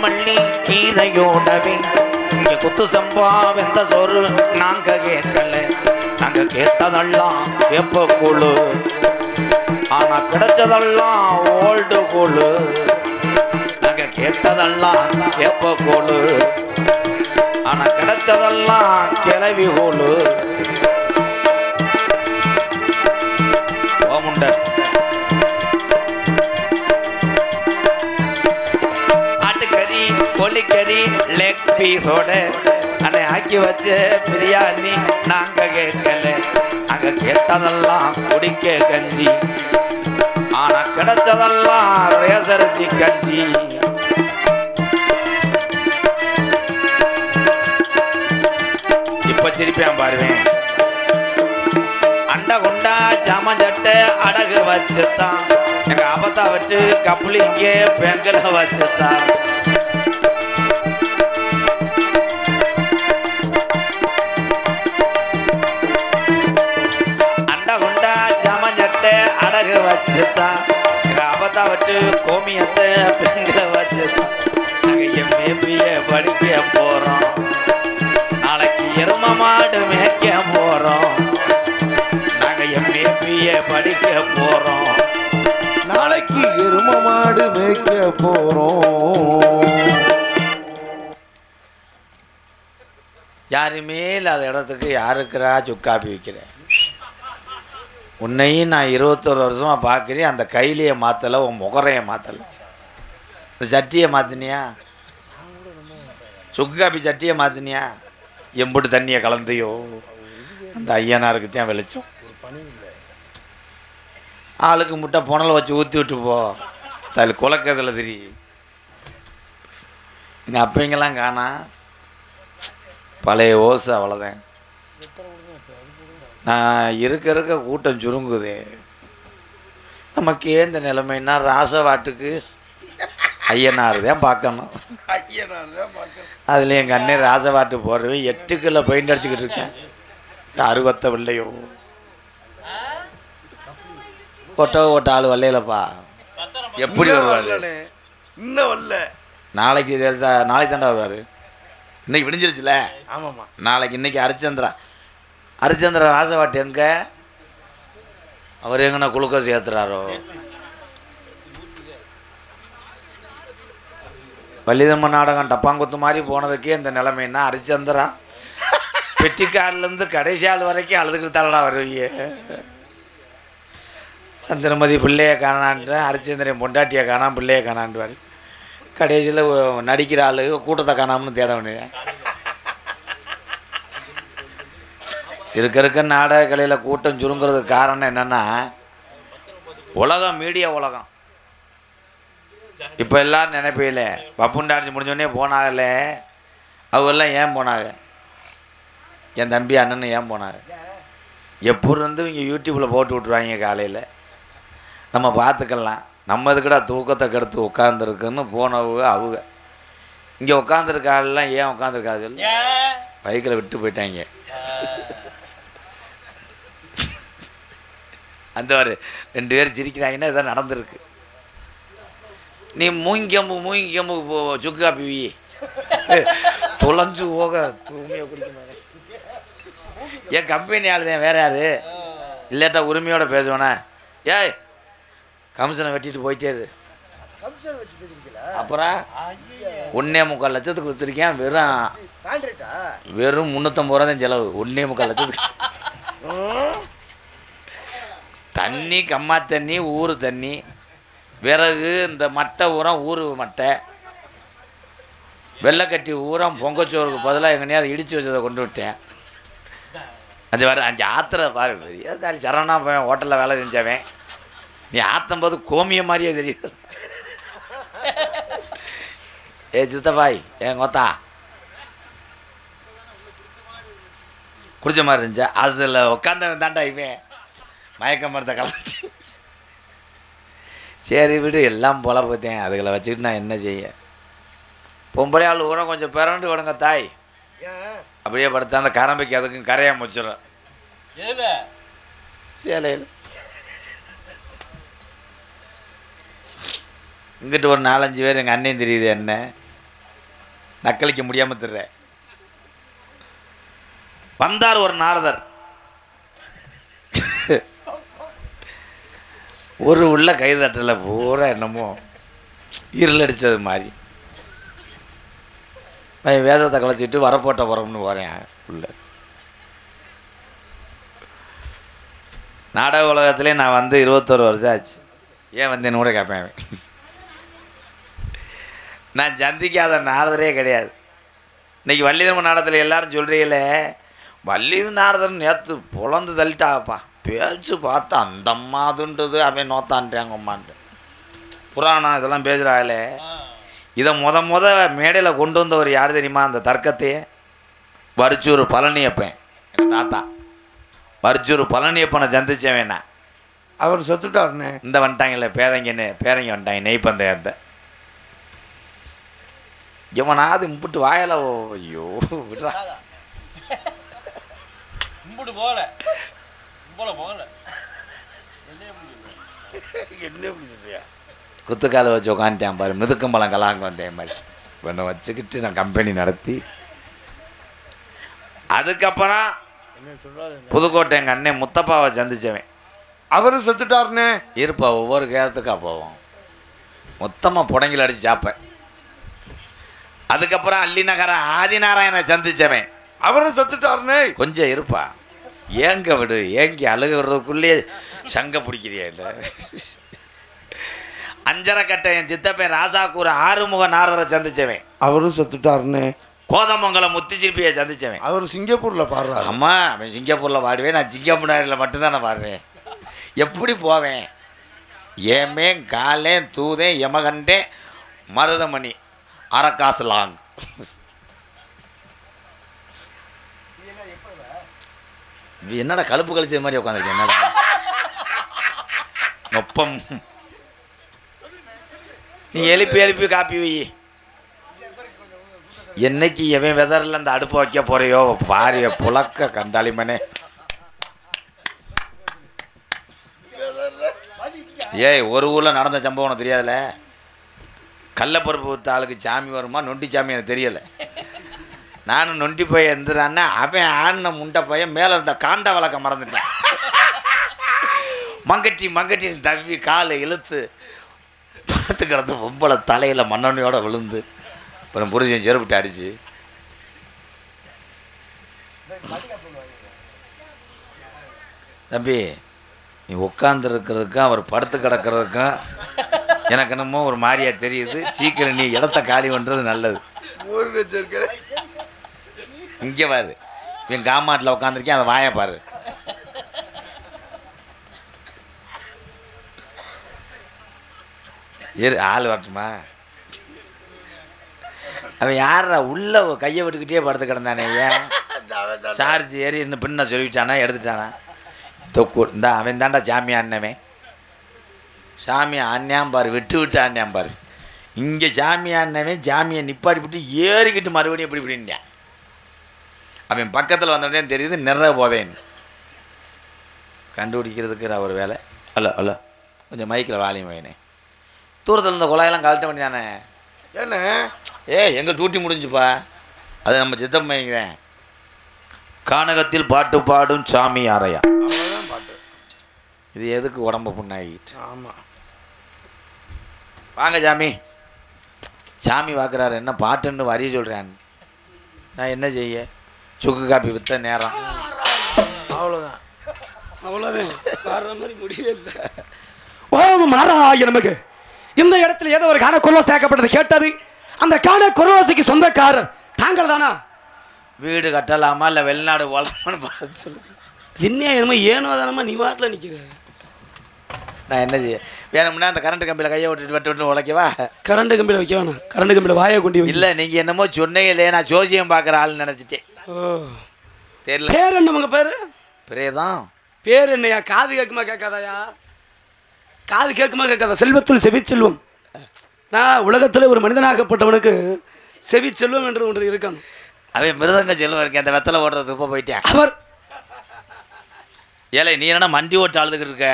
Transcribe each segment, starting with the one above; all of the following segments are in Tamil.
கொத்தமல்லி கீரையோடவே இங்க குத்து சம்பா வெந்த சோறு நாங்க கேட்கல. நாங்க கேட்டதெல்லாம் கேப்ப கூழு, ஆனா கிடைச்சதெல்லாம் ஓல்டு கூழு. நாங்க கேட்டதெல்லாம் கேப்ப கூழு, ஆனா கிடைச்சதெல்லாம் கிளவி கூழு. ஓமுண்ட ஆட்டுக்கறி கோழிக்கறி லெக் பீஸோட அன்னை ஆக்கி வச்ச பிரியாணி நாங்க கேட்கல. அங்க கேட்டதெல்லாம் குடிக்க கஞ்சி, ஆனா கிடைச்சதெல்லாம் ரேசரிசி கஞ்சி. இப்ப சிரிப்பேன் பாருவேன். அண்ட குண்டா ஜாமஞ்சட்டை அடகு வச்சுத்தான் எங்க ஆபத்தா வச்சு கப்ளிங்க பெங்கல வச்சுத்தான். அண்ட குண்டா ஜாமஞ்சட்டை அடகு வச்சுத்தான் எங்க ஆபத்தா வச்சு கோமியத்தை பெங்கல வச்சுத்தான். நாங்க எம்ஏபிய படிக்க போறோம், நாளைக்கு எரும மாடு மேய்க்க போறோம். நாங்க எம்ஏபிய படிக்க போறோம், நாளைக்கு எரும மாடு மேய்க்க போறோம். யாருமே இல்லாத இடத்துக்கு யாருக்குறா சுக்காப்பி வைக்கிறேன்? உன்னையும் நான் 21 வருஷமா பார்க்குறேன். அந்த கையிலையை மாற்றலை, உன் முகரையை மாற்றலை, இந்த சட்டியை மாற்றினியா? சுக்கு காப்பி சட்டியை மாற்றினியா? எம்புட்டு தண்ணியை கலந்தையோ? அந்த ஐயனாருக்கு தான் வெளிச்சம். ஆளுக்கு முட்டை புனலை வச்சு ஊற்றி விட்டு போ, அதில் குலக்கேசில் திரி. எங்கள் அப்பைங்கெல்லாம் காணா, பழைய ஓசு அவ்வளோதான். நான் இருக்க கூட்டம் சுருங்குதே. நமக்கு ஏன் இந்த நிலைமைன்னா ராசவாட்டுக்கு ஐயனார் தான் பார்க்கணும். அதில் எங்கள் அண்ணன் ராசவாட்டு போடுறவே 8 கிலோ பெயிண்ட் அடிச்சுக்கிட்டு இருக்கேன். அறுபத்த வெள்ளையோ ஓட்ட ஆள் வரலப்பா. எப்படி வருவாரு? இன்னும் வரல. நாளைக்கு தாண்டா வருவார். இன்னைக்கு விடிஞ்சிருச்சுல. ஆமாம்மா. நாளைக்கு இன்னைக்கு ஹரிச்சந்திரா ராசவாட்டு எங்க? அவர் எங்கன்னா குளுக்கோஸ் ஏற்றுறாரோ? வள்ளிதம்ம நாடகம் டப்பாங்குத்து மாதிரி போனதுக்கே இந்த நிலைமைன்னா ஹரிச்சந்திரா பெட்டிக்காரிலேருந்து கடைசி ஆள் வரைக்கும் அழுதுகிட்டு தாளடா வருவீங்க. சந்திரமதி பிள்ளையை காணான்ட்டு, ஹரிச்சந்திரன் பொண்டாட்டியை காணாம பிள்ளையை காணான்டுவார். கடைசியில் நடிக்கிற ஆளு கூட்டத்தை காணாமனு தேட வேண்டியது. இருக்க நாடக கலையில் கூட்டம் சுருங்கிறதுக்கு காரணம் என்னென்னா, உலகம் மீடியா உலகம். இப்போ எல்லோரும் நினைப்பையில் பப்புண்டாட்சி முடிஞ்சோடனே போனாங்கல்ல, அவங்கெல்லாம் ஏன் போனாங்க? என் தம்பி அண்ணன் ஏன் போனாங்க? எப்படி இருந்து இங்கே யூடியூப்பில் போட்டு விட்ருவாங்க காலையில், நம்ம பார்த்துக்கலாம். நம்ம இதுக்கடா தூக்கத்தை கெடுத்து உட்காந்துருக்குன்னு போனவங்க அவங்க. இங்கே உட்காந்துருக்காலாம் ஏன் உட்காந்துருக்காது? பைக்கில் விட்டு போயிட்டாங்க. அந்த ஒரு 2 பேர் சிரிக்கிறாங்கன்னா இதான் நடந்திருக்கு. நீ மூங்கிக்கம்பு சுக்கு காப்பி தொலைஞ்சு போக தூய்மையாக குடிக்க. என் கம்பெனி ஆள் தான், வேற யாரு இல்லாட்டா உரிமையோட பேசுவேனா? ஏய் கமிஷனை வெட்டிட்டு போயிட்டே இரு. அப்புறம் 1.25 லட்சத்துக்கு விற்றுருக்கேன். வெறும் 350 ரூபா தான் செலவு. 1.25 லட்சத்துக்கு தண்ணி, கம்மா தண்ணி, ஊறு தண்ணி, விறகு, இந்த மட்டை ஊரம் ஊறு மட்டை, வெள்ளைக்கட்டி ஊரம் பொங்கச்சோறுக்கு பதிலாக எங்கனையாவது இடித்து வச்சதை கொண்டு விட்டேன். அது வர 5 ஆத்திர பாரு. பெரிய தாலி சரணா போவேன், ஹோட்டலில் வேலை செஞ்சவன். நீ ஆற்றும்போது கோமிய மாதிரியே தெரியுது. சித்தப்பாய் என் கொத்தா குடிச்ச மாதிரி இருந்துச்சா? அதில் உட்காந்தவன் தாண்டா இவன் மயக்க மரத்தை கலந்து. சரி விடு, எல்லாம் போல போத்தேன். அதுகளை வச்சுக்கிட்டு நான் என்ன செய்ய? பொம்பளை ஆள் ஊரம் கொஞ்சம் பிறண்டு விடுங்க தாய். அப்படியே படுத்தா அந்த கரம்பைக்கு அதுக்கும் கரையாக முடிச்சிடும். சேலையில் இங்கிட்டு ஒரு 4-5 பேர் எங்கள் அண்ணன் தெரியுது. என்ன நக்களிக்க முடியாமல் திடுற. வந்தார் ஒரு நாரதர். ஒரு உள்ள கைதட்டல பூரா என்னமோ இருளடிச்சது மாதிரி. வேதத்தை கலைச்சிட்டு வரப்போட்ட வரம்னு போகிறேன் உள்ள. நாடக உலகத்திலே நான் வந்து 21 வருஷம் ஆச்சு. ஏன் வந்தேன்னு கூட கேட்பேன். நான் சந்திக்காத நாரதரே கிடையாது. இன்றைக்கி வள்ளிதர்ம நாடகத்தில் எல்லாரும் சொல்கிறீங்களே, வள்ளிது நாரதர் நேற்று பொழந்து தள்ளிட்டாப்பா, பேச்சு பார்த்தா அந்த அம்மாதுன்றது அவன் நோத்தான்றாங்க அம்மான்ட்டு புராணம் இதெல்லாம் பேசுகிறாங்களே. இதை முத மேடையில் கொண்டு வந்தவர் யார் தெரியுமா? அந்த தர்க்கத்தையே வரிச்சூர் பழனியப்பன், எங்கள் தாத்தா வரிச்சூர் பழனியப்பனை சந்திச்சேன் வேணா. அவர் செத்துட்டாருண்ணே. இந்த வந்துட்டாங்கல்ல பேரங்க வந்துட்டாங்க நெய்ப்பந்தயத்தை. இவனாவது இம்பிட்டு வாயில ஐயோ விட்றா இம்புட்டு போகல போகல குத்துக்கால வச்சு உட்காந்துட்டேன் பாரு. மிதுக்கம்பழம் கலாங்க வந்தேன் மாதிரி ஒன்று வச்சுக்கிட்டு நான் கம்பெனி நடத்தி. அதுக்கப்புறம் புதுக்கோட்டை எங்கள் அண்ணன் முத்தப்பாவை சந்திச்சவன். அவரும் செத்துட்டாருண்ணே. இருப்பா ஒவ்வொரு கேரத்துக்கா போவோம். மொத்தமாக புடங்கில் அடித்து சாப்பேன். அதுக்கப்புறம் அள்ளிநகர ஆதிநாராயணனை சந்திச்சவன். அவரும் செத்துட்டாருண்ணே. கொஞ்சம் இருப்பா, ஏங்க விடு, ஏங்கி அழுகிறதுக்குள்ளேயே சங்க பிடிக்கிறியா இல்லை? அஞ்சரைக்கட்டை என் சித்தப்பன் ராசாக்கூர் ஆறுமுக நாரதரை சந்திச்சவன். அவரும் செத்துட்டாருண்ணே. கோதமங்கலம் முத்துச்சிற்பியை சந்திச்சவன். அவர் சிங்கப்பூரில் பாடுறாரு. அம்மா அவன் சிங்கப்பூரில் பாடுவேன், நான் சிங்கப்பூரில் மட்டும்தான் நான் பாடுறேன். எப்படி போவேன்? ஏமேன் காலேன் தூதேன் யமகண்டேன் மருதமணி அரக்காசு லாங். என்னடா கழுப்பு கழிச்சது மாதிரி உட்காந்துருக்கேன். என்னடா நொப்பம். நீ எழுப்பி காப்பி வை. என்னைக்கு எவன் வெதரில் அந்த அடுப்பு வைக்க போறையோ பாரிய புழக்க கண்டாலிமனே. ஏய், ஒரு ஊரில் நடந்த சம்பவம் உனக்கு தெரியாதுல்ல? கடலப்பருப்பு வித்த ஆளுக்கு சாமி வருமா, நொண்டி சாமி எனக்கு தெரியலை. நானும் நொண்டி போய் எந்திரான்னா அவன் ஆடின முண்டை பையன் மேலே இருந்த காண்ட வழக்க மறந்துட்டேன். மங்கட்டி தவ்வி காலை இழுத்து படுத்து கிடந்து பொம்பளை தலையில் மண்ணெண்ணையோட விழுந்து அப்புறம் புரிஞ்சு செருப்பிட்டு அடிச்சு. தம்பி, நீ உட்காந்துருக்கிறதுக்கும் அவர் படுத்து கிடக்கிறதுக்கும் எனக்கு என்னமோ ஒரு மாதிரியா தெரியுது. சீக்கிரம் நீ இடத்த காலி பண்ணுறது நல்லது. இங்கே பாரு, என் காமாட்டில் உட்காந்துருக்கேன், அதை வாய பாரு. ஆள் வரட்டுமா? அவன் யாரா உள்ள கையை விட்டுக்கிட்டே படுத்து கிடந்தானே? ஏன் சார்ஜ் ஏறி இன்னும் பின்ன சொல்லிவிட்டானா, எடுத்துட்டானா? தொக்கு இந்த அவன் தாண்டா சாமி ஆடினவன். சாமி ஆடினாம்பார், விட்டு ஆடினாம்பார். இங்கே சாமி ஆடினவன் ஜாமியை நிப்பாடி விட்டு ஏறிக்கிட்டு மறுபடியும் எப்படி இப்படின்ட்டான். அவன் பக்கத்தில் வந்தோடனே தெரியுது நிறைய போதேன்னு கண்டுபிடிக்கிறதுக்கு ஒரு வேலை. அல்ல கொஞ்சம் மைக்கில் வாலியம் வேணே. தூரத்தில் இருந்த குழாயெல்லாம் கழட்ட வேண்டியதானே? என்ன எங்கள் டூட்டி முடிஞ்சுப்பா. அது நம்ம சித்தம் வைக்கிறேன். கானகத்தில் பாட்டு பாடும் சாமி யாரையா? அவ்வளோதான் பாட்டு. இது எதுக்கு உடம்பு புண்ணாகிட்டு? ஆமாம், வாங்க சாமி. சாமி பார்க்குறாரு, என்ன பாட்டுன்னு வரிய சொல்கிறேன். நான் என்ன செய்ய? சுக்கு காப்பி விற்ற நேரம். அவ்வளோதான் பாடுற மாதிரி முடியவே இல்லை. ஓம் நாராயண நமக்கு. இந்த இடத்துல ஏதோ ஒரு காண குரல் சேர்க்கப்பட்டது கேட்டது. அந்த காண குரவாசிக்கு சொந்தக்காரர் தாங்கள் தானா? வீடு கட்டலாமா இல்லை வெளிநாடு போகலாமான்னு பார்த்து சொல்லு. என்ன என்னமோ ஏனோ தானமா நீ வாட்டில் நிற்கிற. நான் என்ன செய்ய? வேணும்னா அந்த கரண்ட் கம்பியில் கையை விட்டுட்டு விட்டு உழைக்கவா? கரண்ட் கம்பியில் வைக்க வேணாம், கரண்ட் கம்பியில் வாயை கொண்டு வை. இல்லை, நீங்கள் என்னமோ சொன்னீங்களே, நான் ஜோசியம் பார்க்குற ஆள்னு நினச்சிட்டேன். ஓ, தெரியல. பேர் என்ன உங்கள் பேர்? பிரேதான். பேர் என்னையா? காது கேட்குமா கேட்காதாயா? காது கேட்குமா கேட்காதா? செல்வத்தில் செவிச்செல்வம். நான் உலகத்தில் ஒரு மனிதனாகப்பட்டவனுக்கு செவிச்செல்வம் என்று ஒன்று இருக்கணும். அவன் மிருதங்க செல்வம் இருக்கேன். அந்த வெத்தலை ஓட்டுறது இப்போ போயிட்டேன். அவர் ஏழை நீ என்னன்னா மண்டி ஓட்டு அழுதுகிட்டு இருக்க?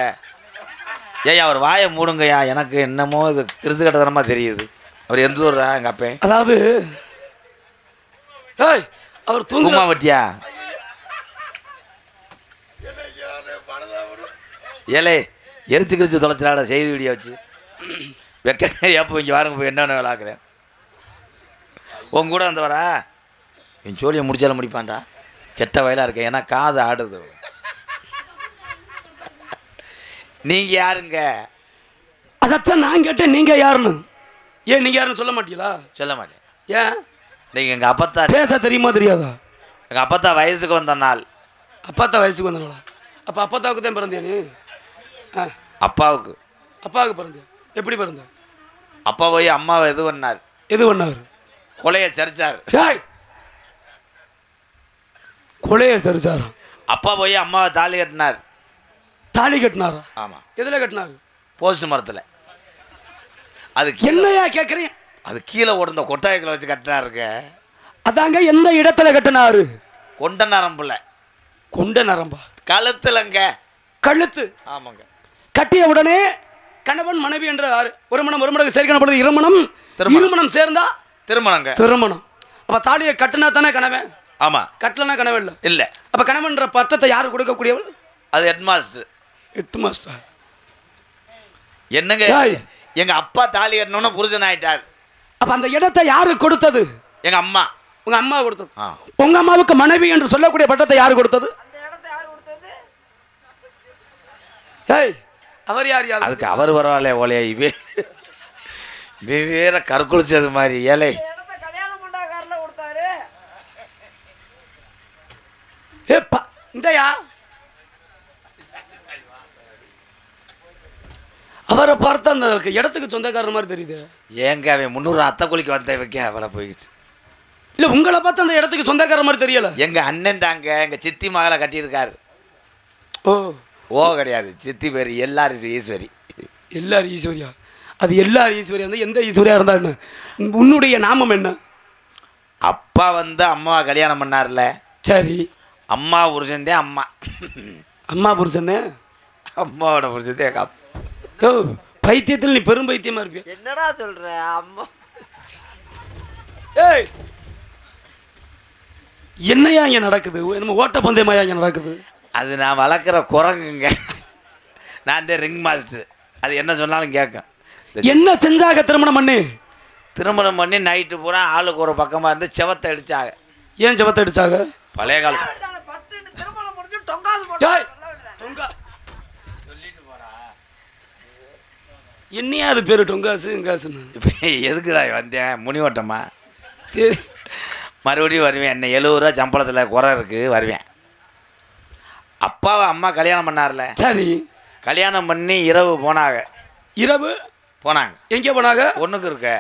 ஏயா அவர் வாயை மூடுங்கய்யா. எனக்கு என்னமோ இது கிறிசு கட்டதனமாக தெரியுது. அவர் எந்த ஊர்ரா? எங்கள் அப்பேன். அதாவது ஏய் அவர் தூங்குமா கும்மா வட்டியா ஏலே எரிச்சு கிரிச்சு தொலைச்சிடாட செய்தி வீடியோ வச்சு வெக்க ஏப்போ இங்கே வாருங்க போய் என்னென்ன விளாக்குறேன் உங்க கூட வந்தவரா என் சோழியை முடிச்சாலும் முடிப்பான்டா கெட்ட வயலாக இருக்கேன் ஏன்னா காது ஆடுது நீங்கள் யாருங்க அதைத்தான் நான் கேட்டேன் நீங்கள் யாருன்னு ஏன் நீங்கள் யாருன்னு சொல்ல மாட்டீங்களா சொல்ல மாட்டேன் ஏன் நீங்கள் எங்கள் அப்பத்தா பேச தெரியுமா தெரியாதா எங்கள் அப்பத்தா வயசுக்கு வந்த நாள் அப்பாத்தா வயசுக்கு வந்தனால அப்போ அப்பத்தாவுக்கு தான் பிறந்தியா நீ ஆ அப்பாவுக்கு அப்பாவுக்கு பிறந்தியா எப்படி பிறந்த அப்பா போய் அம்மாவை இது பண்ணார் எது பண்ணார் கொலையை சரிச்சார் ஏய் கொலையை சரிச்சாரா அப்பா போய் அம்மாவை தாலி கட்டினார் தாலி கட்டினாரா ஆமாம் எதில் கட்டினாரு போஸ்ட் மரத்தில் அது என்னையா கேட்குறேன் அது கீழே ஓடுந்த கொட்டாய்களை வச்சு கட்டினாருங்க அதாங்க எந்த இடத்துல கட்டினாரு கொண்ட நரம்புல கொண்ட நரம்பா கழுத்துலங்க கழுத்து ஆமாங்க கட்டிய உடனே கணவன் மனைவி என்ற ஒரு மனம் ஒரு மடங்கு சேர்க்கப்படுது இருமணம் இருமணம் சேர்ந்தா திருமணங்க திருமணம் அப்ப தாலியை கட்டினா தானே கணவன் ஆமாம் கட்டலனா கனவு இல்லை இல்லை அப்ப கணவன்ற பட்டத்தை யாரு கொடுக்கக்கூடியவள் அது ஹெட் மாஸ்டர் 8 மாஸ்டர் என்னங்க எங்க அப்பா தாலி கட்டணும்னா புருஷன் ஆயிட்டார் அப்ப அந்த இடத்தை யாரு கொடுத்தது எங்க அம்மா உங்க அம்மா கொடுத்தது உங்க அம்மாவுக்கு மனைவி என்று சொல்லக்கூடிய பட்டத்தை யாரு கொடுத்தது ஏய் அவர் யார் யார் அதுக்கு அவர் பரவாயில்ல ஓலையா இவே வேற கற்குளிச்சது மாதிரி ஏழை ஏப்பா இந்தயா அவரை பார்த்து அந்த இடத்துக்கு சொந்தக்காரர் மாதிரி தெரியுது ஏங்க அவன் 300 அத்தை குளிக்கு வந்த வைக்க அவளை போயிடுச்சு இல்லை உங்களை பார்த்து அந்த இடத்துக்கு சொந்தக்காரர் மாதிரி தெரியல எங்க அண்ணன் தாங்க எங்க சித்தி மகளை கட்டியிருக்காரு ஓ ஓ கிடையாது சித்தி பேர் எல்லாரும் ஈஸ்வரி எல்லாரும் ஈஸ்வரியா அது எல்லாரும் ஈஸ்வரியா இருந்தால் எந்த ஈஸ்வரியா இருந்தா என்ன உன்னுடைய நாமம் என்ன அப்பா வந்து அம்மாவை கல்யாணம் பண்ணார்ல சரி அம்மா புருஷன்தே அம்மா அம்மா புருஷனே அம்மாவோட புருஷன்தே எங்க அப்பா ஓ பைத்தியத்தில் நீ பெரும் பைத்தியமா இருப்பிய என்னடா சொல்ற அம்மா ஏய் என்னையா இங்கே நடக்குது என்னமோ ஓட்டப்பந்தயமாயா இங்கே நடக்குது அது நான் வளர்க்குற குரங்குங்க நான் இந்த ரிங் மாஸ்டர் அது என்ன சொன்னாலும் கேட்கும் என்ன செஞ்சாக திருமணம் பண்ணி திருமணம் பண்ணி நைட்டு பூரா ஆளுக்கு ஒரு பக்கமாக இருந்து செவத்தை அடித்தாங்க ஏன் செவத்தை அடிச்சாங்க பழைய காலம் திருமணம் முடிஞ்சு டொங்காது என்னையா அது பேரு டொங்காசு இங்காசுன்னு இப்போ எதுக்குடா வந்தேன் முனிவட்டமா மறுபடியும் வருவேன் என்ன 70 ரூபா சம்பளத்தில் குறை இருக்குது வருவேன் அப்பாவை அம்மா கல்யாணம் பண்ணார்ல சரி கல்யாணம் பண்ணி இரவு போனாங்க இரவு போனாங்க எங்கே போனாங்க ஒன்றுக்கு இருக்க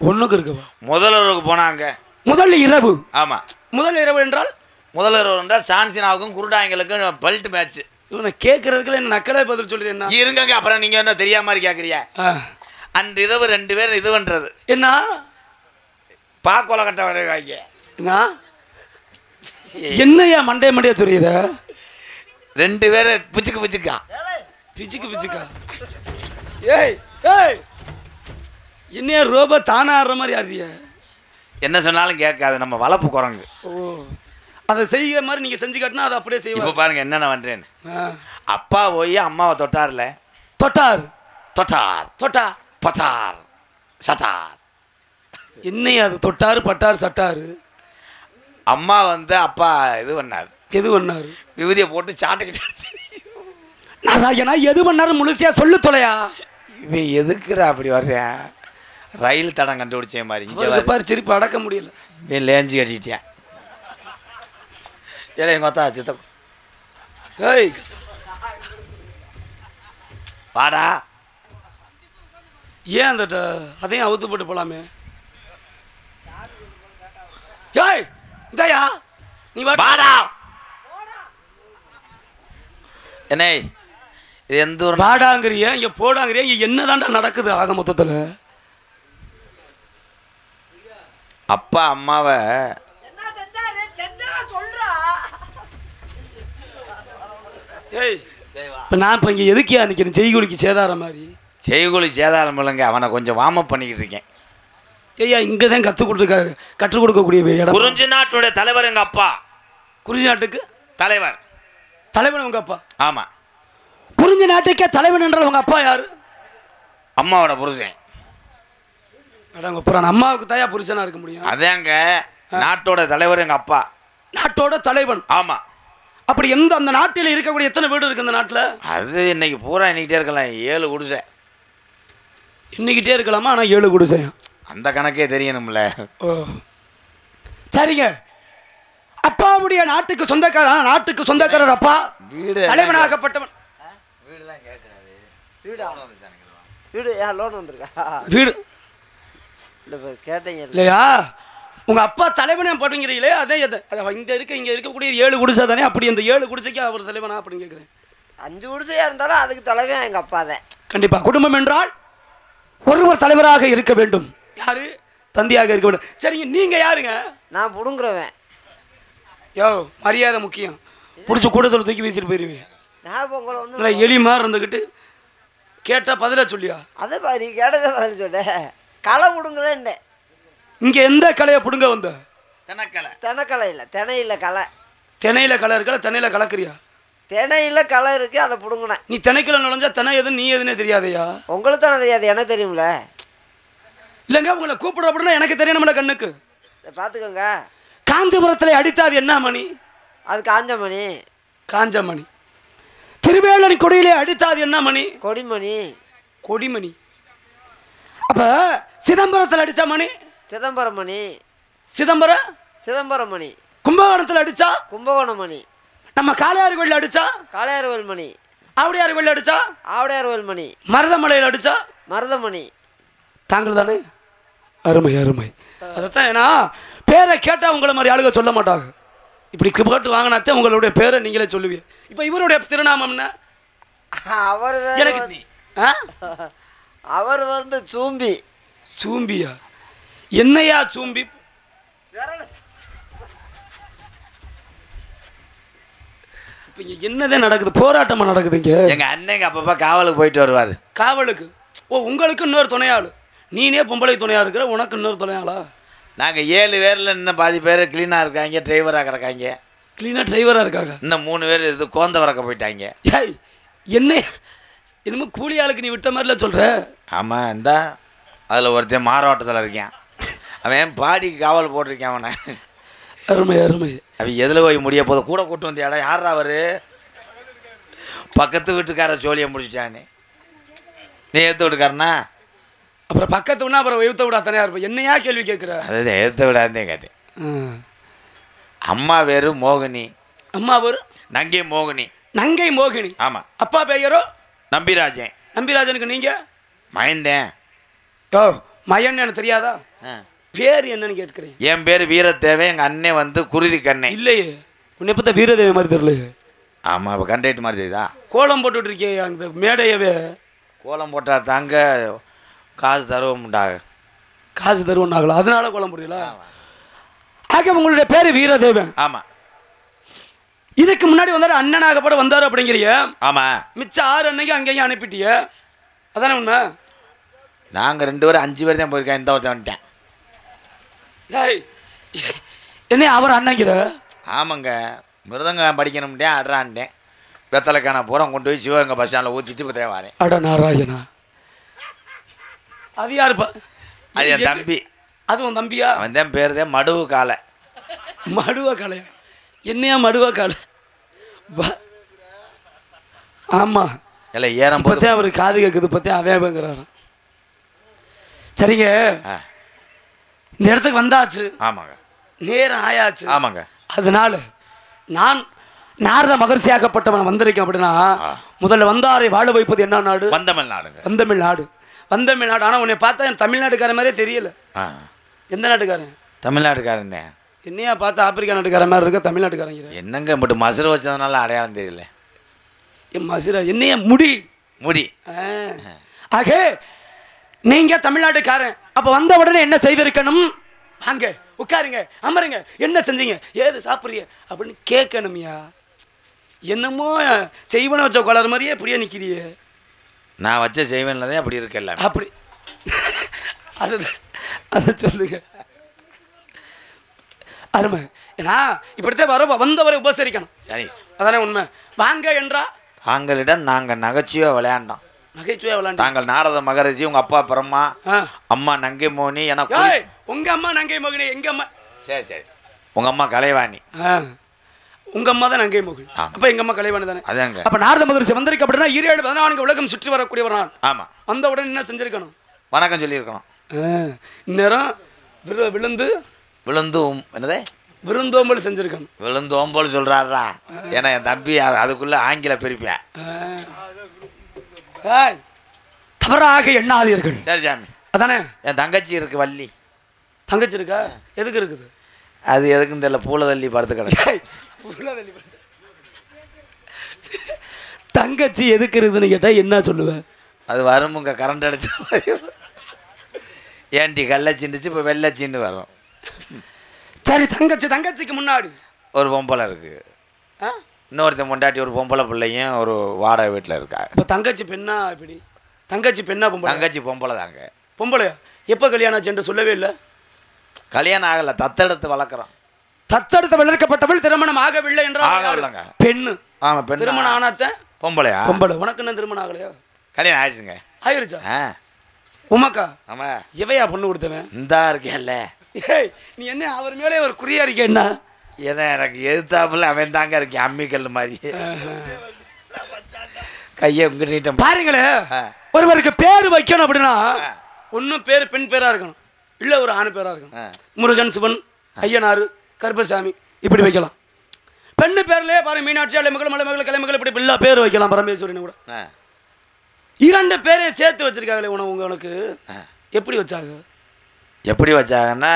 ஒன்றுக்கு இருக்குவா முதல்வருக்கு போனாங்க முதல் இரவு ஆமாம் முதல் இரவு என்றால் முதல்வர் என்றால் சான்சினாவுக்கும் குருடாங்களுக்கும் பெல்ட் மேட்ச் இவனை கேட்கறதுக்குள்ள என்ன நக்கலே பதில் சொல்லுது என்ன இருங்கங்க அப்புறம் நீங்கள் என்ன தெரியாம மாதிரி கேட்குறியா அன்று இரவு 2 பேர் இது பண்ணுறது என்ன பாக்கொலை கட்ட வரைவாங்க என்னையா மண்டே மண்டையா சொல்லிடுற 2 பேர் பிச்சுக்கா பிச்சுக்கா ஏய் ஏய் என்னையா ரோபோ தானா ஆடுற மாதிரி ஆடுறிய என்ன சொன்னாலும் கேட்காது நம்ம வளர்ப்பு குரங்கு ஓ அதை செய்கிற மாதிரி நீங்கள் செஞ்சு காட்டினா அதை அப்படியே இப்போ செய்வோம் பாருங்க என்னென்ன பண்ணுறேன்னு அப்பா போய் அம்மாவை தொட்டார்ல தொட்டார் தொட்டார் தொட்டா பட்டார் சட்டார் என்னையா அது தொட்டாரு பட்டாரு சட்டாரு அம்மா வந்து அப்பா இது பண்ணார் எது பண்ணாரு விபூதியை போட்டு சாட்டுக்கிட்டு நாராயணா எது பண்ணாரு முழுசியா சொல்லு தொலையா இவன் எதுக்குடா அப்படி வர்றேன் ரயில் தடம் கண்டுபிடிச்ச மாதிரி இங்கே பாரு சிரிப்பு அடக்க முடியல இவன் லேஞ்சு கட்டிட்டேன் ஏழை எங்கள் ஒத்தா சித்தப்பா ஏய் வாடா ஏன் அந்த அதையும் அவுத்து போட்டு போலாமே ஏய் இந்தாயா நீ வாடா என்ன இது எந்த ஒரு வாடாங்கிறிய இங்க போடாங்கிறிய இங்க என்னதான்டா நடக்குது ஆக மொத்தத்தில் அப்பா அம்மாவை என்ன செஞ்சாரு செஞ்சா சொல்றா ஏய் இப்போ நான் இப்போ இங்கே எதுக்கியா நிற்கிறேன் செய்கூலிக்கு சேதார மாதிரி செய்கூலி சேதாரம் இல்லைங்க அவனை கொஞ்சம் வார்ம் அப் பண்ணிக்கிட்டு இருக்கேன் ஐயா இங்கே தான் கற்றுக் கொடுக்கக்கூடிய இடம். குறிஞ்சி நாட்டுடைய தலைவர் எங்கள் அப்பா. குறிஞ்சி நாட்டுக்கு தலைவர் தலைவன் உங்கள் அப்பா? ஆமாம். குறிஞ்சி நாட்டுக்கே தலைவன் என்றால் உங்கள் அப்பா யார்? அம்மாவோட புருஷன். அடாங்க புறான், அம்மாவுக்கு தாயா புருஷனாக இருக்க முடியும்? அதேங்க நாட்டோட தலைவர் எங்கள் அப்பா. நாட்டோட தலைவன்? ஆமாம். அப்படி அந்த நாட்டில் இருக்கக்கூடிய எத்தனை வீடு இருக்குது இந்த நாட்டில்? அது இன்னைக்கு பூரா எண்ணிக்கிட்டே இருக்கலாம். 7 குடிசை எண்ணிக்கிட்டே இருக்கலாமா? ஆனால் 7 குடிசை அந்த கணக்கே தெரியணும்ல. ஓ சரிங்க. அப்பாவுடைய நாட்டுக்கு சொந்தக்காரர் அப்பா தலைவனாகப்பட்டவன். வீடு ஏன் லோன் வந்திருக்கா? வீடு இல்லை கேட்டீங்க இல்லையா? உங்கள் அப்பா தலைவனே போட்டுங்கிறீங்களே, அதே இங்கே இருக்கக்கூடிய 7 குடிசை தானே? அப்படி அந்த 7 குடிசைக்கு அவர் தலைவனா அப்படின்னு கேட்குறேன். 5 குடிசையாக இருந்தாலும் அதுக்கு தலைவன் எங்கள் அப்பா தான். கண்டிப்பாக குடும்பம் என்றால் ஒருவர் தலைவராக இருக்க வேண்டும். யாரு? தந்தையாக இருக்க வேண்டும். சரிங்க, நீங்கள் யாருங்க? நான் புடுங்குறவன். யோ மரியாதை முக்கியம். பிடிச்ச கூட்டத்தில் தூக்கி வீசிட்டு போயிருவேன். நான் உங்களை வந்து இல்லை எலி மாதிரி இருந்துக்கிட்டு கேட்டால் பதிலாக சொல்லியா? அதை பாரு கேட்டதை பதில் சொல்ல. களை பிடுங்குறேன். இங்கே எந்த கலையை பிடுங்க வந்த? தெனைக்களை இல்லை, தினை இல்லை களை. தினையில் களை இருக்கல, தினையில் கலக்குறியா? தினையில் களை இருக்குது, அதை பிடுங்கினேன். நீ தினைக்குள்ள நுழைஞ்சா தினை எதுன்னு நீ எதுனே தெரியாதையா? உங்களுக்கு தானே தெரியாது, எனக்கு தெரியும்ல. இல்லைங்க உங்களை கூப்பிட அப்படின்னா எனக்கு தெரியணும்ல கண்ணுக்கு. பார்த்துக்கோங்க. காஞ்சிபுரத்தில் அடித்தா அது என்ன மணி? அது காஞ்ச மணி. காஞ்ச மணி. திருவேலன் கொடியிலே அடித்தா அது என்ன மணி? கொடிமணி. கொடிமணி. அப்போ சிதம்பரத்தில் அடித்த மணி? சிதம்பரம் மணி. சிதம்பரம் மணி. கும்பகோணத்தில் அடித்தா? கும்பகோணம் மணி. நம்ம காளையார் கோயில் அடித்தா? காளையார் கோயில் மணி. ஆவுடையார் கோயில் அடித்தா? ஆவுடையார் கோயில் மணி. மருதமலையில் அடித்தா? மருதமணி. தாங்கள் தானே? அருமை அருமை. அதைத்தான் ஏன்னா பேரை கேட்டால் உங்களை மாதிரி ஆளுக சொல்ல மாட்டாங்க. இப்படி போட்டு வாங்கினாத்தே உங்களுடைய பேரை நீங்களே சொல்லுவீங்க. இப்போ இவருடைய திருநாமம்னா அவர் எனக்கு அவர் வந்து சூம்பி. சூம்பியா? என்னையா சூம்பி? இப்போ இங்கே என்னதான் நடக்குது? போராட்டமாக நடக்குதுங்க. எங்கள் அண்ணங்க அப்பப்போ காவலுக்கு போயிட்டு வருவார். காவலுக்கு? ஓ உங்களுக்கு இன்னொரு துணையாளு? நீனே பொம்பளை துணையாக இருக்கிற, உனக்கு இன்னொரு துணையாளா? நாங்கள் 7 பேரில் இன்னும் பாதி பேர் க்ளீனாக இருக்காங்க, டிரைவராக கிடக்காங்க. க்ளீனாக டிரைவராக இருக்காங்க. இன்னும் 3 பேர் இது கோந்த வரக்க போயிட்டாங்க. ஏய் என்ன என்னமோ கூலி ஆளுக்கு நீ விட்ட மாதிரில சொல்கிற? ஆமாம், இந்தா அதில் ஒருத்தன் மாறாட்டத்தில் இருக்கேன். அவன் பாடிக்கு காவல் போட்டிருக்கேன் அவனை. அருமை அருமை. அவன் எதில் போய் முடிய போதும் கூட கூட்டு வந்தியாடா? யாரா அவர்? பக்கத்து வீட்டுக்கார சோழியை முடிச்சிட்டானே. நீ எடுத்து வீட்டுக்காரனா? அப்புறம் பக்கத்து விடா அப்புறம் எழுத்த விடா தானே இருப்பேன். என்னையா கேள்வி கேட்குற? அதாவது எடுத்து விடாதே கேட்டேன். அம்மா பேரு மோகினி. அம்மா பேரு நங்கை மோகினி. நங்கை மோகினி. ஆமாம். அப்பா பெயரோ? நம்பிராஜன். நம்பிராஜனுக்கு நீங்கள்? மயந்தேன். ஓ மயன் எனக்கு தெரியாதா? பேர் என்னன்னு கேட்குறேன். என் பேர் வீரத்தேவை. எங்கள் அண்ணன் வந்து குருதி கண்ணை. இல்லையே, உன்னை பார்த்தா வீரதேவி மாதிரி தெரியலையே. ஆமாம், இப்போ கண்டக்ட் மாதிரி தெரியுதா? கோலம் போட்டுட்ருக்கே அந்த மேடையவே. கோலம் போட்டால் தாங்க காசு தருவோம்டாக. காசு தருவோம்னாங்களா? அதனால கோலம் போடுறீங்களா? ஆக உங்களுடைய பேர் வீரதேவன். ஆமாம். இதுக்கு முன்னாடி வந்தார், அண்ணனாகப்பட வந்தார் அப்படிங்கிறிய. ஆமாம். மிச்சம் 6 அன்னைக்கு அங்கேயும் அனுப்பிட்டிய, அதானே உண்மை? நாங்கள் 2 பேரும் 5 பேர் தான் போயிருக்கேன். இந்த ஒருத்தன் வந்துட்டேன். என்ன அவர் அண்ணங்கிற? ஆமாங்க, மிருதங்க படிக்கணும்ட்டேன். அட்ரான்ட்டேன். வெத்தலைக்கான பூரா கொண்டு போய் சிவகங்கை பஸ் ஸ்டாண்டில் ஊற்றிட்டு இப்போ வரேன். அட நாராயணா, அது யாருப்பா? அது என் தம்பி. அது உன் தம்பியா? அவன் தான் பேர் தான் மடுவு காலை. மடுவ காலையா? என்னையா மடுவ காலை? ஆமாம், இல்லை ஏறம் பற்றி அவர் காது கேட்குது பற்றி அவேபங்கிறாராம். சரிங்க, இந்த இடத்துக்கு வந்தாச்சு. ஆமாங்க. நேரம் ஆயாச்சு. ஆமாங்க. அதனால நான் நாரத மகர்ஷியாகப்பட்டவன் வந்திருக்கேன். அப்படின்னா முதல்ல வந்தாரை வாழ வைப்பது என்ன நாடு? வந்தமிழ் நாடுங்க. வந்தமிழ் நாடு. வந்தமிழ் நாடு. ஆனால் உன்னை பார்த்தா என் தமிழ்நாட்டுக்கார மாதிரியே தெரியல. எந்த நாட்டுக்காரன்? தமிழ்நாட்டுக்காரன் தான். என்னையா பார்த்தா ஆப்பிரிக்கா நாட்டுக்கார மாதிரி இருக்க, தமிழ்நாட்டுக்காரங்க என்னங்க மட்டும் மசுரை வச்சதுனால அடையாளம் தெரியல. என் மசுரை என்னையா முடி முடி. ஆக நீங்க தமிழ்நாட்டுக்காரன். அப்போ வந்த உடனே என்ன செய்திருக்கணும்? வாங்க உட்காருங்க, அமருங்க, என்ன செஞ்சீங்க, ஏது சாப்பிட்றீங்க அப்படின்னு கேட்கணும்யா. என்னமோ செய்வனை வச்ச கொளர் மாதிரியே இப்படியே நிற்கிறியே. நான் வச்ச செய்வனில் தான் அப்படி இருக்கல. அப்படி அதை சொல்லுங்க. அருமை. ஏன்னா இப்படித்தான் வந்தவரை உபசரிக்கணும். சரி, அதானே உண்மை. வாங்க என்றா தாங்களிடம் நாங்கள் நகைச்சுவையாக விளையாண்டோம். நகைச்சுவையா விளையாண்டு தாங்கள் நாரத மகரிஷி, உங்க அப்பா பிரம்மா, அம்மா நங்கை மோனி. எனக்கு உங்க அம்மா நங்கை மோகினி. எங்க அம்மா சரி சரி உங்க அம்மா கலைவாணி. உங்க அம்மா தான் நங்கை மோகினி. அப்ப எங்க அம்மா கலைவாணி தானே. அதாங்க. அப்ப நாரத மகரிஷி வந்திருக்க அப்படின்னா 7-14 உலகம் சுற்றி வரக்கூடியவர் நான். ஆமா. வந்த உடனே என்ன செஞ்சிருக்கணும்? வணக்கம் சொல்லியிருக்கணும். இந்நேரம் விழுந்து என்னதே விருந்தோம்பல் செஞ்சிருக்கணும். விழுந்தோம்போல் சொல்றாரா? ஏன்னா என் தம்பி அதுக்குள்ள ஆங்கில பிரிப்பேன். தவறாக எண்ணாதீர்கள். சரி சாமி. அதானே. என் தங்கச்சி இருக்கு, வள்ளி. தங்கச்சி இருக்கா? எதுக்கு இருக்குது? அது எதுக்குன்னு தெரியல, பூலதள்ளி படுத்து கிடக்கு. தங்கச்சி எதுக்கு இருக்குதுன்னு கேட்டா என்ன சொல்லுவேன்? அது வருமுங்க, கரண்ட் அடிச்ச மாதிரி. ஏன்டி கள்ளச்சின்னுச்சு, இப்போ வெள்ளச்சின்னு வரும். சரி, தங்கச்சிக்கு முன்னாடி ஒரு பொம்பளை இருக்கு. இன்னொருத்தன் பொண்டாட்டி ஒரு பொம்பளை பிள்ளையும் ஒரு வாடகை வீட்டில் இருக்கா. இப்போ தங்கச்சி பெண்ணா? இப்படி தங்கச்சி பெண்ணா பொம்பளை? தங்கச்சி பொம்பளை தாங்க. பொம்பளையா? எப்போ கல்யாணம் ஆச்சு என்று சொல்லவே இல்லை. கல்யாணம் ஆகலை, தத்தெடுத்து வளர்க்குறோம். தத்தெடுத்து வளர்க்கப்பட்டவள் திருமணம் ஆகவில்லை என்றால் ஆகவில்லைங்க. பெண்ணு. ஆமாம், பெண். திருமணம் ஆனாத்தான் பொம்பளையா? பொம்பளை. உனக்கு என்ன திருமணம் ஆகலையா? கல்யாணம் ஆயிடுச்சுங்க. ஆயிருச்சா? உமாக்கா ஆமா. இவையா பொண்ணு கொடுத்தவன்? இந்தா இருக்கேன்ல. ஏய், நீ என்ன அவர் மேலே ஒரு குறியா இருக்க? என்ன ஏன்னா எனக்கு எதிர்த்தாப்புல அவன் தாங்க இருக்கேன், அம்மிக்கல் மாதிரி. கையை உங்க நீட்டம் பாருங்களேன். ஒருவருக்கு பேர் வைக்கணும் அப்படின்னா ஒன்றும் பேர் பெண் பேரா இருக்கணும், இல்லை ஒரு ஆண் பேரா இருக்கணும். முருகன், சிவன், ஐயனாறு, கருப்பசாமி இப்படி வைக்கலாம். பெண்ணு பேர்லயே பாருங்க, மீனாட்சி, அலைமகள், மலைமகள், கலைமகள், இப்படி எல்லா பேர் வைக்கலாம். பரமேஸ்வரின்னு கூட 2 பேரையும் சேர்த்து வச்சிருக்காங்களே உனக்கு. எப்படி வச்சாங்க? எப்படி வச்சாங்கன்னா,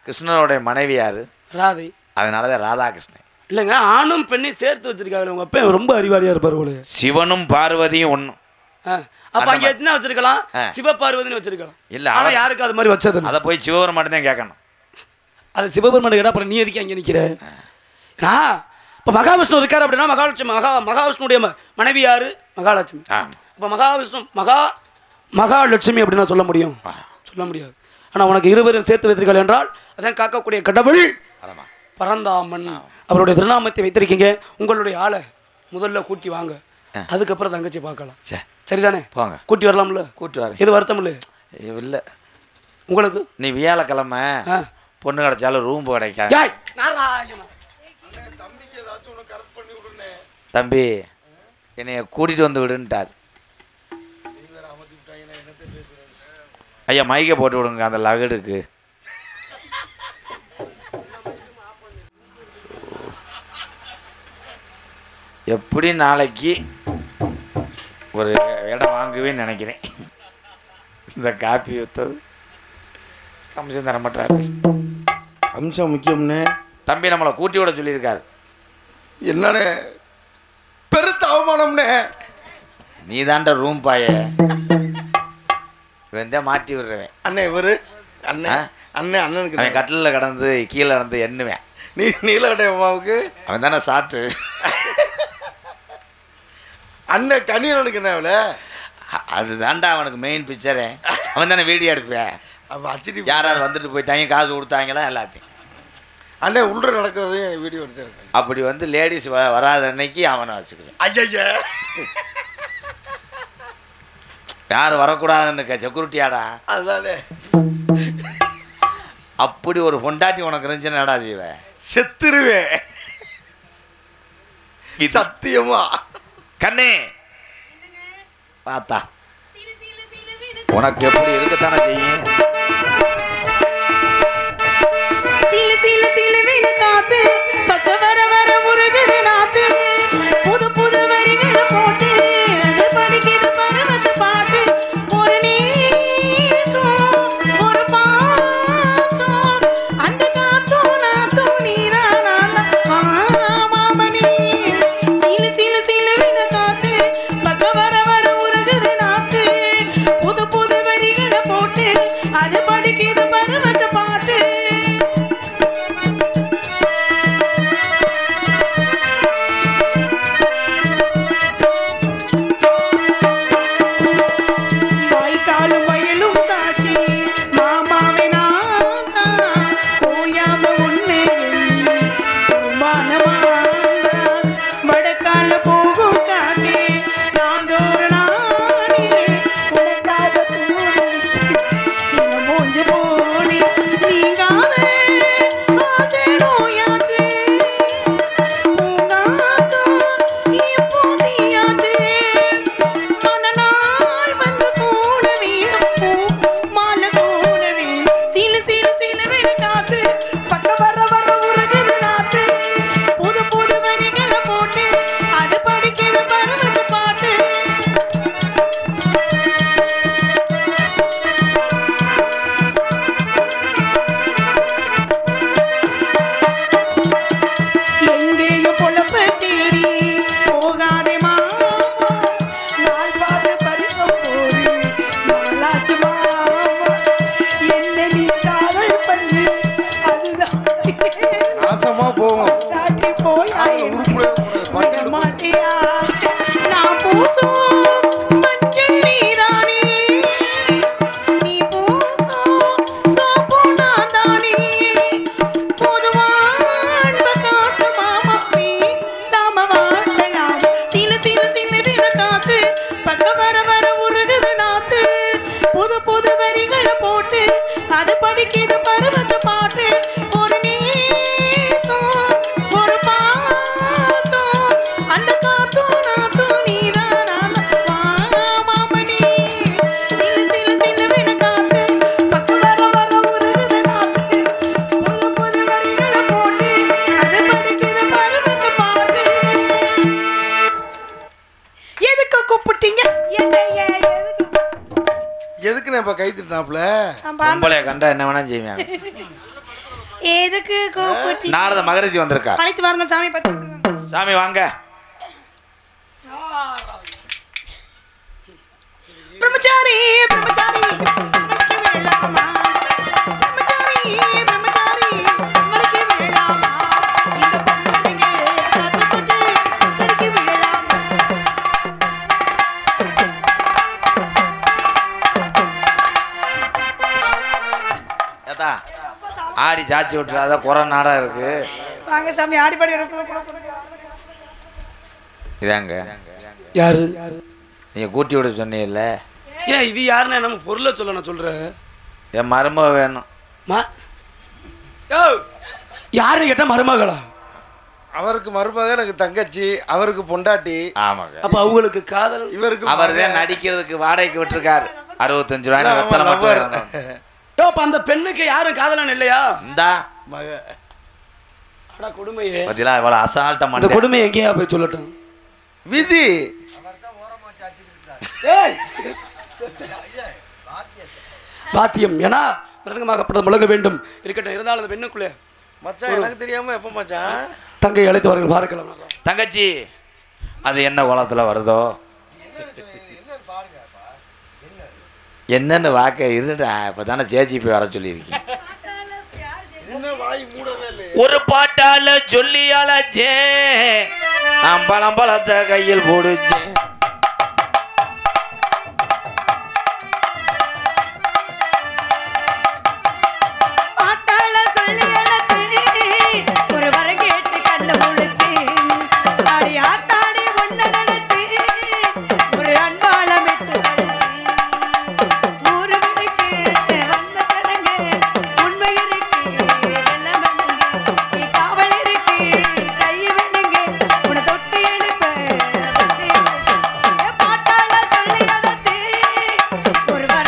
கிருஷ்ணனுடைய மனைவி யாரு? ராதை. அதனாலதான் ராதாகிருஷ்ணன். இல்லைங்க, ஆணும் பெண்ணையும் சேர்த்து வச்சிருக்காங்களே. உங்க அப்பா ரொம்ப அறிவாளியா இருப்பார் போல. சிவனும் பார்வதியும் ஒன்றும். அப்ப அங்க எத்தனை வச்சிருக்கலாம்? சிவபார்வதினு வச்சிருக்கலாம். இல்ல, ஆனா யாருக்கு அது மாதிரி வச்சது? அதை போய் சிவபெருமான் தான் கேட்கணும். அது சிவபெருமான் கேட்டா அப்புறம் நீ எதுக்கு அங்கே நிற்கிற? இப்போ மகாவிஷ்ணு இருக்காரு அப்படின்னா மகாவிஷ்ணுடைய மனைவி யாரு? மகாலட்சுமி. இப்போ மகாவிஷ்ணு மகாலட்சுமி அப்படின்னா சொல்ல முடியும்? சொல்ல முடியாது. ஆனால் உனக்கு 2 பேரும் சேர்த்து வைத்திருக்காள் என்றால் அதான் காக்கக்கூடிய கடவுள் பரந்தாமன். அவருடைய திருநாமத்தை வைத்திருக்கீங்க. உங்களுடைய ஆளை முதல்ல கூட்டி வாங்க, அதுக்கப்புறம் தங்கச்சி பார்க்கலாம். சரிதானே? போங்க, கூட்டி வரலாம்ல? கூட்டி வர எது வருத்தம் இல்லை? இல்லை உங்களுக்கு. நீ வியாழக்கிழமை பொண்ணு கிடைச்சாலும் ரூம் கிடைக்காது. தம்பி என்னைய கூட்டிட்டு வந்து விடுன்ட்டார். ஐயா மைக்கை போட்டு விடுங்க அந்த லகடுக்கு. எப்படி நாளைக்கு ஒரு இடம் வாங்குவேன்னு நினைக்கிறேன். இந்த காப்பி ஊற்றது அம்சம் தர மாட்டாரு. அம்சம் முக்கியம்னு தம்பி நம்மளை கூட்டி விட சொல்லியிருக்காரு. என்னன்னு பெருத்த அவமானம்னு. நீ தாண்ட ரூம் பாய இவன் தான் மாட்டி விடுறவன். அண்ணே இவரு அண்ணன் அண்ணன் அண்ணனுக்கு அவன் கட்டிலில் கடந்து கீழே கடந்து எண்ணுவேன். நீ நீலகடை அம்மாவுக்கு அவன் தானே சாப்பிட்டு அண்ணன் கனியனுக்கு என்ன அவளை? அது தாண்டா அவனுக்கு மெயின் பிக்சரே. அவன் தானே வீடியோ எடுப்பேன். யார் யார் வந்துட்டு போயிட்டாங்க, காசு கொடுத்தாங்களா எல்லாத்தையும். அண்ணே உள்ள நடக்கிறது வீடியோ எடுத்துருக்கேன். அப்படி வந்து லேடிஸ் வராத அன்னைக்கு அவனை வச்சுக்குவேன். ஐயா யார் வரக்கூடாதுன்னு செக்யூரிட்டியாடா. அதுதானே. அப்படி ஒரு பொண்டாட்டி உனக்கு இருந்துச்சுன்னு நடா செய்வேன். செத்துருவேன் சத்தியமா. கண்ணே பார்த்தா உனக்கு எப்படி இருக்கத்தானே செய்யும். புது புது வரிகளை போட்டு அது படிக்கிறது பருவத்து பாட்டு. ஒரு நீசம் ஒரு பாசம் அந்த காத்தும் நாத்தும் நீரான மாமணி. சீல சீல சீல வின காத்து பக்க வர வர உருகுது நாத்து. புது புது வரிகளை போட்டு பொம்பளைய கண்டா என்ன வேணா செய்வாங்க. எதுக்கு கூப்பிட்டு நாரத மகரிஷி வந்திருக்கா. அழைத்து வாருங்க சாமி பத்தி. சாமி வாங்க. பிரம்மச்சாரி பிரம்மச்சாரி உங்களுக்கு வேளாமா பிரம்மச்சாரி பிரம்மச்சாரி உங்களுக்கு வேளாமா இந்த பொண்ணுங்க காத்துக்கிட்டு உங்களுக்கு வேளாமா. ஏதா ஆடி சாச்சி விட்டுறாத குறை நாடா இருக்கு. வாங்க சாமி ஆடிப்பாடி இதாங்க யாரு நீங்க கூட்டி விட சொன்னீங்கல்ல. ஏன் இது யாருன்னா நம்ம பொருளை சொல்ல நான் சொல்றேன். என் மருமக வேணும். யாரு கேட்டா மருமகளா? அவருக்கு மருமக, எனக்கு தங்கச்சி, அவருக்கு பொண்டாட்டி. ஆமாங்க. அப்ப அவங்களுக்கு காதல். இவருக்கு அவர் தான் நடிக்கிறதுக்கு வாடகைக்கு விட்டுருக்காரு. 65 ரூபாய் வெத்தலை மட்டும். அப்ப அந்த பெண்ணுக்கு யாரும் காதலன் இல்லையா? இந்தா மக. அட கொடுமையே. பத்திலா இவ்வளவு அசால்ட்ட அந்த மாட்டேன். கொடுமையை எங்கேயா போய் சொல்லட்டும். விதி. பாத்தியம் ஏன்னா மிருதங்கமாகப்பட்டது முழங்க வேண்டும் இருக்கட்டும். இருந்தாலும் அந்த பெண்ணுக்குள்ளே மச்சான் எனக்கு தெரியாம எப்ப மச்சான் தங்கை அழைத்து அவர்கள் பார்க்கலாம். தங்கச்சி அது என்ன கோலத்துல வருதோ என்னன்னு வாக்க இருடா. இப்பதானே சேச்சி போய் வர சொல்லியிருக்கீங்க. ஒரு பாட்டால சொல்லி அழைச்சே அம்பளம் பழத்தை கையில் போடுச்சே. ஒரு வர கேட்டு கண்ணு முழிச்சு ஆடி ஆத்தாடி ஒன்ன நினைச்சு ஒரு அன்பாளம் விட்டு ஊரு மணிக்கு வந்த சடங்கு உண்மை இருக்கு வெள்ளமண்ணுங்க நீ காவல் இருக்கு கை வெண்ணுங்க உன தொட்டு எழுப்ப பாட்டால சொல்லி அழைச்சு ஒரு வர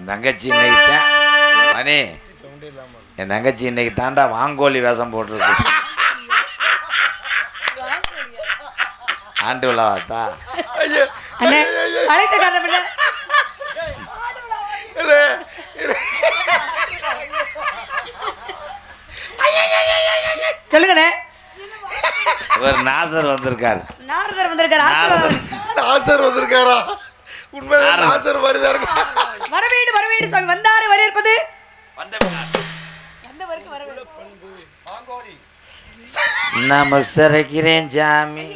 தங்கச்சி இன்னைக்கு தான் அனே என் தங்கச்சி இன்னைக்கு தாண்டா வாங்கோலி வேஷம் போட்டிருக்கு. ஆண்டு விழா பார்த்தா அழைத்த காரணம் என்ன? சொல்லுங்கண்ணே. ஒரு நாசர் வந்திருக்காரு. நாரதர் வந்திருக்காரு. நாசர் வந்திருக்காரா? உண்மையிலே நாசர் மாதிரிதான் இருக்கா? வரவேடு வரவேடு சாமி வந்தாரு வரவேற்பது. நமஸ்தரிக்கிறேன் சாமி.